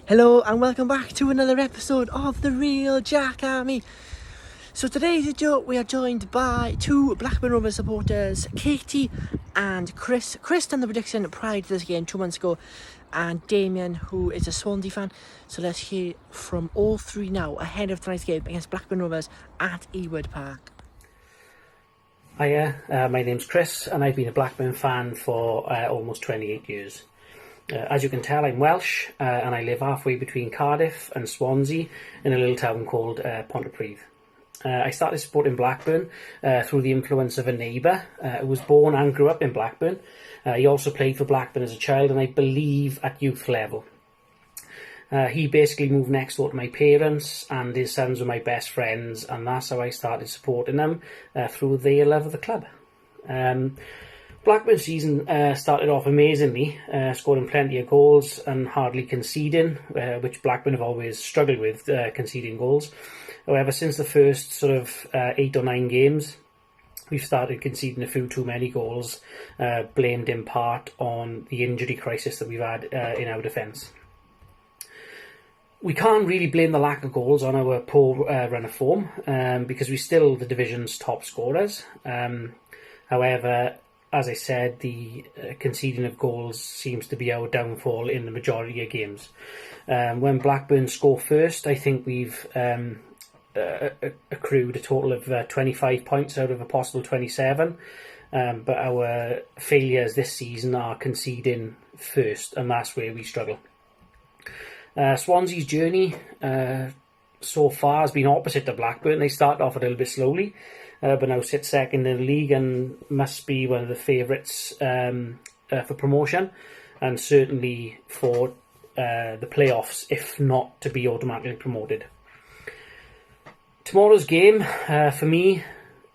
Hello and welcome back to another episode of The Real Jack Army. So today's video we are joined by two Blackburn Rovers supporters, Katie and Chris. Chris done the prediction prior to this game 2 months ago, and Damien, who is a Swansea fan. So let's hear from all three now ahead of tonight's game against Blackburn Rovers at Ewood Park. Hiya, my name's Chris and I've been a Blackburn fan for almost 28 years. As you can tell, I'm Welsh and I live halfway between Cardiff and Swansea in a little town called Pontypridd. I started supporting Blackburn through the influence of a neighbour who was born and grew up in Blackburn. He also played for Blackburn as a child and I believe at youth level. He basically moved next door to my parents and his sons were my best friends, and that's how I started supporting them through their love of the club. Blackburn season started off amazingly, scoring plenty of goals and hardly conceding, which Blackburn have always struggled with, conceding goals. However, since the first sort of 8 or 9 games, we've started conceding a few too many goals, blamed in part on the injury crisis that we've had in our defence. We can't really blame the lack of goals on our poor run of form, because we're still the division's top scorers. However, as I said, the conceding of goals seems to be our downfall in the majority of games. When Blackburn score first, I think we've accrued a total of 25 points out of a possible 27. But our failures this season are conceding first, and that's where we struggle. Swansea's journey so far has been opposite to Blackburn. They started off a little bit slowly, but now sit second in the league and must be one of the favourites for promotion, and certainly for the playoffs, if not to be automatically promoted. Tomorrow's game, for me,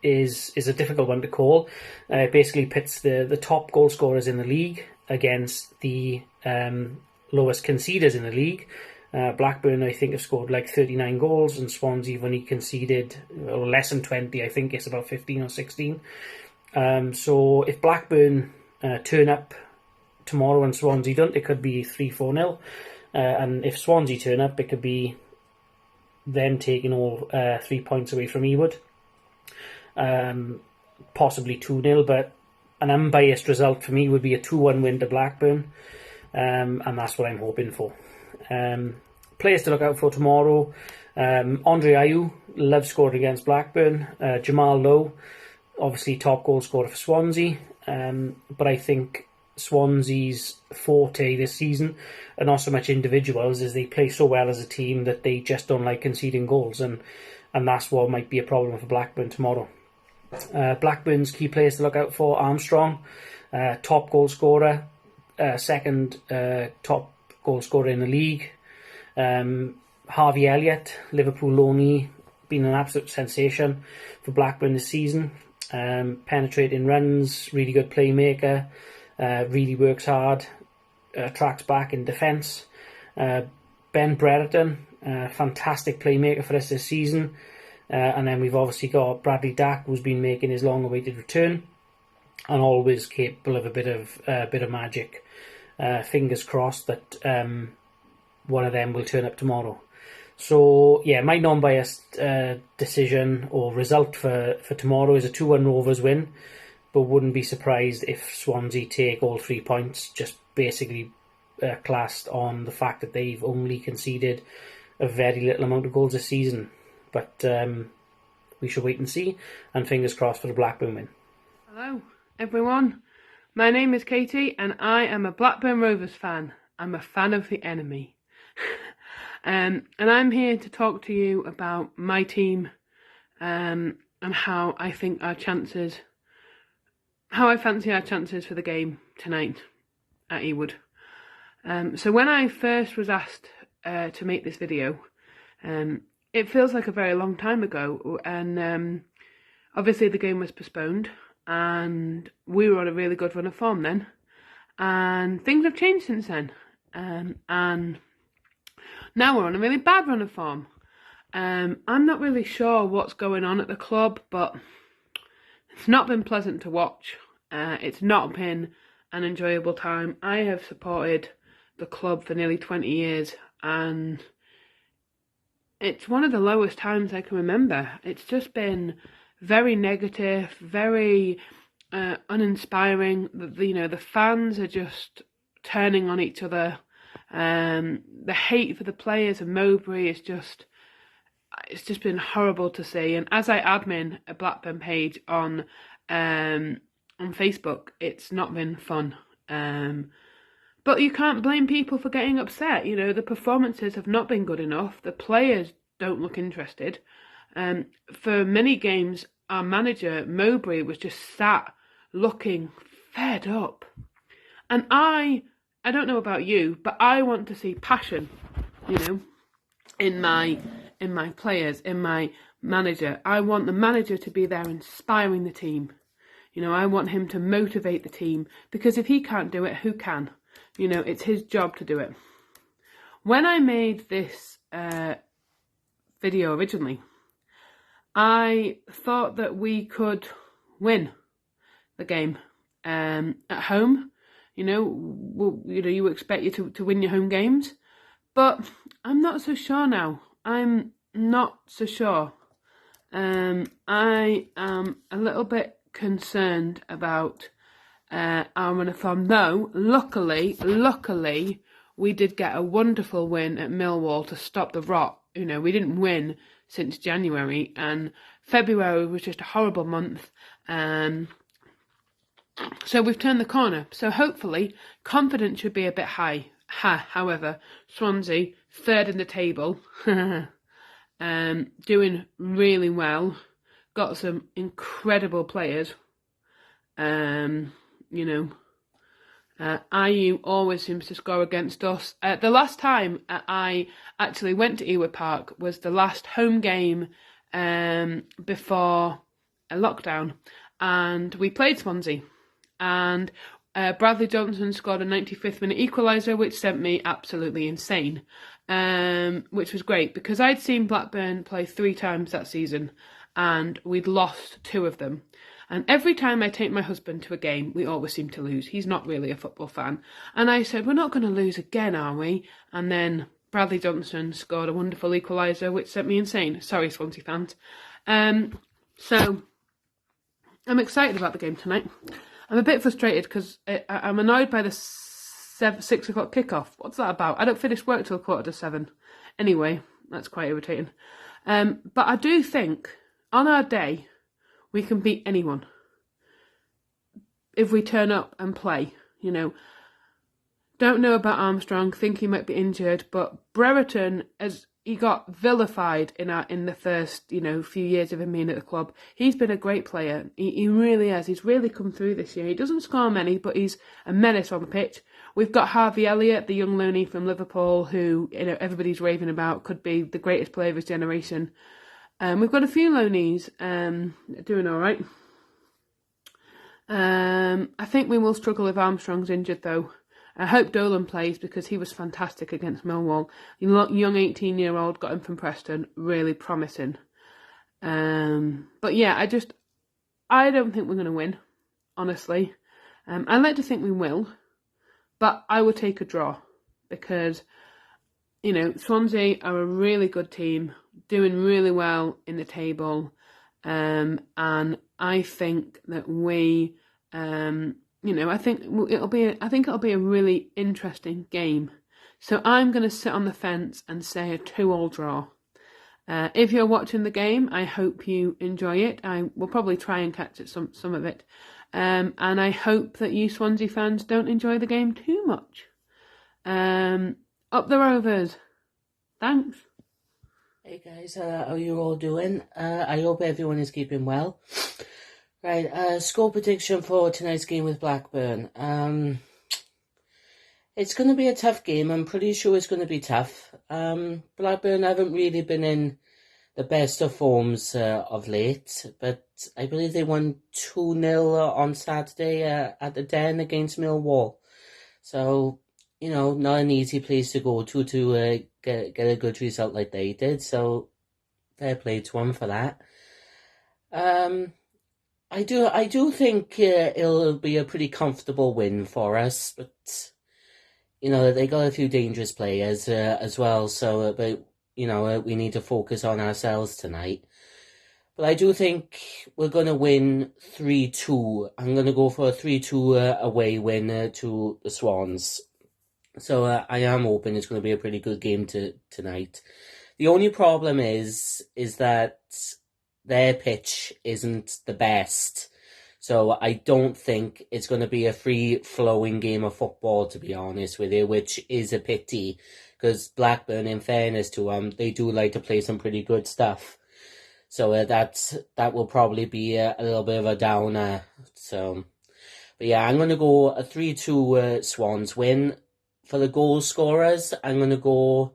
is a difficult one to call. It basically pits the top goal scorers in the league against the lowest conceders in the league. Blackburn, I think, have scored like 39 goals, and Swansea have only conceded less than 20. I think it's about 15 or 16. So if Blackburn turn up tomorrow and Swansea don't, it could be 3-4-0. And if Swansea turn up, it could be them taking all 3 points away from Ewood. Possibly 2-0, but an unbiased result for me would be a 2-1 win to Blackburn. And that's what I'm hoping for. Players to look out for tomorrow: Andre Ayew, loves scoring against Blackburn. Jamal Lowe, obviously top goal scorer for Swansea. But I think Swansea's forte this season are not so much individuals, as they play so well as a team that they just don't like conceding goals, and that's what might be a problem for Blackburn tomorrow. Blackburn's key players to look out for: Armstrong, top goal scorer. Second top goal scorer in the league. Harvey Elliott, Liverpool loanee, been an absolute sensation for Blackburn this season. Penetrating runs, really good playmaker, really works hard, tracks back in defence. Ben Brereton, fantastic playmaker for us this season. And then we've obviously got Bradley Dack, who's been making his long-awaited return, and always capable of a bit of magic. Fingers crossed that one of them will turn up tomorrow. So yeah, my non-biased decision or result for tomorrow is a 2-1 Rovers win, but wouldn't be surprised if Swansea take all 3 points, just basically classed on the fact that they've only conceded a very little amount of goals this season. But we shall wait and see, and fingers crossed for the Blackburn win. Hello everyone, my name is Katie and I am a Blackburn Rovers fan. I'm a fan of the enemy. And I'm here to talk to you about my team and how I think our chances, how I fancy our chances for the game tonight at Ewood. So when I first was asked to make this video, it feels like a very long time ago, and obviously the game was postponed and we were on a really good run of form then, and things have changed since then, and now we're on a really bad run of form. I'm not really sure what's going on at the club, but it's not been pleasant to watch. It's not been an enjoyable time. I have supported the club for nearly 20 years and it's one of the lowest times I can remember. It's just been very negative, very uninspiring. The fans are just turning on each other. The hate for the players of Mowbray is it's just been horrible to see. And as I admin a Blackburn page on Facebook, it's not been fun. But you can't blame people for getting upset. The performances have not been good enough. The players don't look interested. For many games, our manager, Mowbray, was just sat looking fed up. And I don't know about you, but I want to see passion, in my players, in my manager. I want the manager to be there inspiring the team. I want him to motivate the team, because if he can't do it, who can? It's his job to do it. When I made this video originally, I thought that we could win the game at home. You expect you to win your home games, but I'm not so sure now. I'm not so sure. I am a little bit concerned about our run of form, though luckily we did get a wonderful win at Millwall to stop the rot. We didn't win since January, and February was just a horrible month. So we've turned the corner. So hopefully confidence should be a bit high. However, Swansea, third in the table, doing really well. Got some incredible players. IU always seems to score against us. The last time I actually went to Ewood Park was the last home game before a lockdown, and we played Swansea. And Bradley Johnson scored a 95th minute equaliser, which sent me absolutely insane, which was great because I'd seen Blackburn play 3 times that season and we'd lost 2 of them. And every time I take my husband to a game, we always seem to lose. He's not really a football fan. And I said, we're not going to lose again, are we? And then Bradley Johnson scored a wonderful equaliser, which sent me insane. Sorry, Swansea fans. So I'm excited about the game tonight. I'm a bit frustrated because I'm annoyed by the 6 o'clock kickoff. What's that about? I don't finish work till 7:15. Anyway, that's quite irritating. But I do think on our day, we can beat anyone if we turn up and play, Don't know about Armstrong, think he might be injured, but Brereton, as he got vilified in the first, few years of him being at the club. He's been a great player. He really has. He's really come through this year. He doesn't score many, but he's a menace on the pitch. We've got Harvey Elliott, the young loanee from Liverpool, who everybody's raving about, could be the greatest player of his generation. We've got a few loanees doing all right. I think we will struggle if Armstrong's injured, though. I hope Dolan plays because he was fantastic against Millwall. Young 18-year-old, got him from Preston, really promising. But yeah, I don't think we're going to win, honestly. I'd like to think we will, but I will take a draw because, Swansea are a really good team, doing really well in the table, and I think that we, I think it'll be a really interesting game. So I'm going to sit on the fence and say a 2-2 draw. If you're watching the game, I hope you enjoy it. I will probably try and catch some of it, and I hope that you Swansea fans don't enjoy the game too much. Up the Rovers. Thanks. Hey guys, how are you all doing? I hope everyone is keeping well. Right, score prediction for tonight's game with Blackburn. It's going to be a tough game. I'm pretty sure it's going to be tough. Blackburn haven't really been in the best of forms of late, but I believe they won 2-0 on Saturday at the Den against Millwall. So, not an easy place to go to get a good result like they did. So, fair play to them for that. I do think it'll be a pretty comfortable win for us, but they got a few dangerous players as well. So, but we need to focus on ourselves tonight. But I do think we're going to win 3-2. I'm going to go for a 3-2 away win to the Swans. So I am hoping it's going to be a pretty good game tonight. The only problem is that their pitch isn't the best. So I don't think it's going to be a free-flowing game of football, to be honest with you, which is a pity. Because Blackburn, in fairness to them, they do like to play some pretty good stuff. So that will probably be a little bit of a downer. So, but yeah, I'm going to go a 3-2 Swans win. For the goal scorers, I'm going to go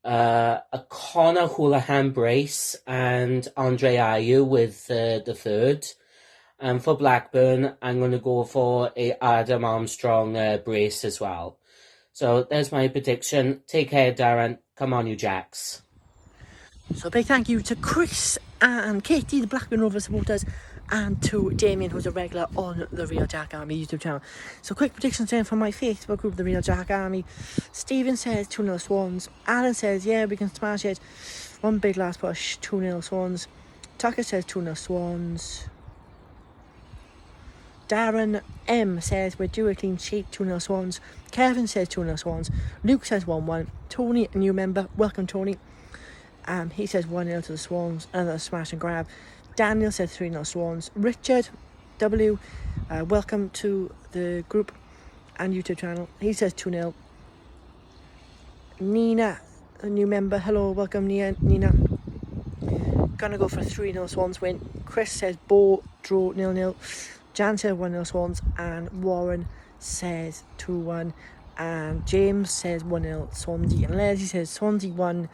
a Connor Houlihan brace and Andre Ayew with the third. And for Blackburn, I'm going to go for a Adam Armstrong brace as well. So there's my prediction. Take care, Darren. Come on, you Jacks. So a big thank you to Chris and Katie, the Blackburn Rovers supporters, and to Damien, who's a regular on the Real Jack Army YouTube channel. So quick predictions then from my Facebook group, the Real Jack Army. Stephen says 2-0 Swans. Alan says, yeah, we can smash it. One big last push, 2-0 Swans. Tucker says 2-0 Swans. Darren M says we're due a clean sheet, 2-0 Swans. Kevin says 2-0 Swans. Luke says 1-1. Tony, a new member, welcome Tony. He says 1-0 to the Swans, another smash and grab. Daniel says 3-0 Swans. Richard W, welcome to the group and YouTube channel. He says 2-0. Nina, a new member, hello, welcome Nina. Gonna go for a 3-0 Swans win. Chris says Bo, draw 0-0. Jan says 1-0 Swans, and Warren says 2-1. And James says 1-0 Swansea, and Leslie says Swansea 1,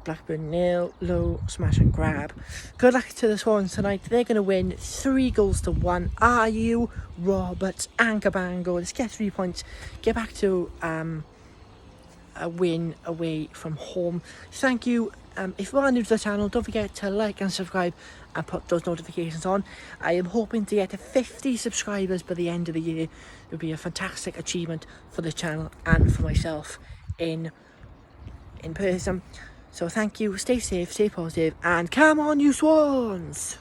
Blackburn 0, low smash and grab. Good luck to the Swans tonight. They're going to win 3-1. Are you, Roberts and Cabango? Let's get 3 points. Get back to a win away from home. Thank you. If you are new to the channel, don't forget to like and subscribe and put those notifications on. I am hoping to get to 50 subscribers by the end of the year. It would be a fantastic achievement for the channel and for myself in person. So thank you, stay safe, stay positive, and come on you Swans!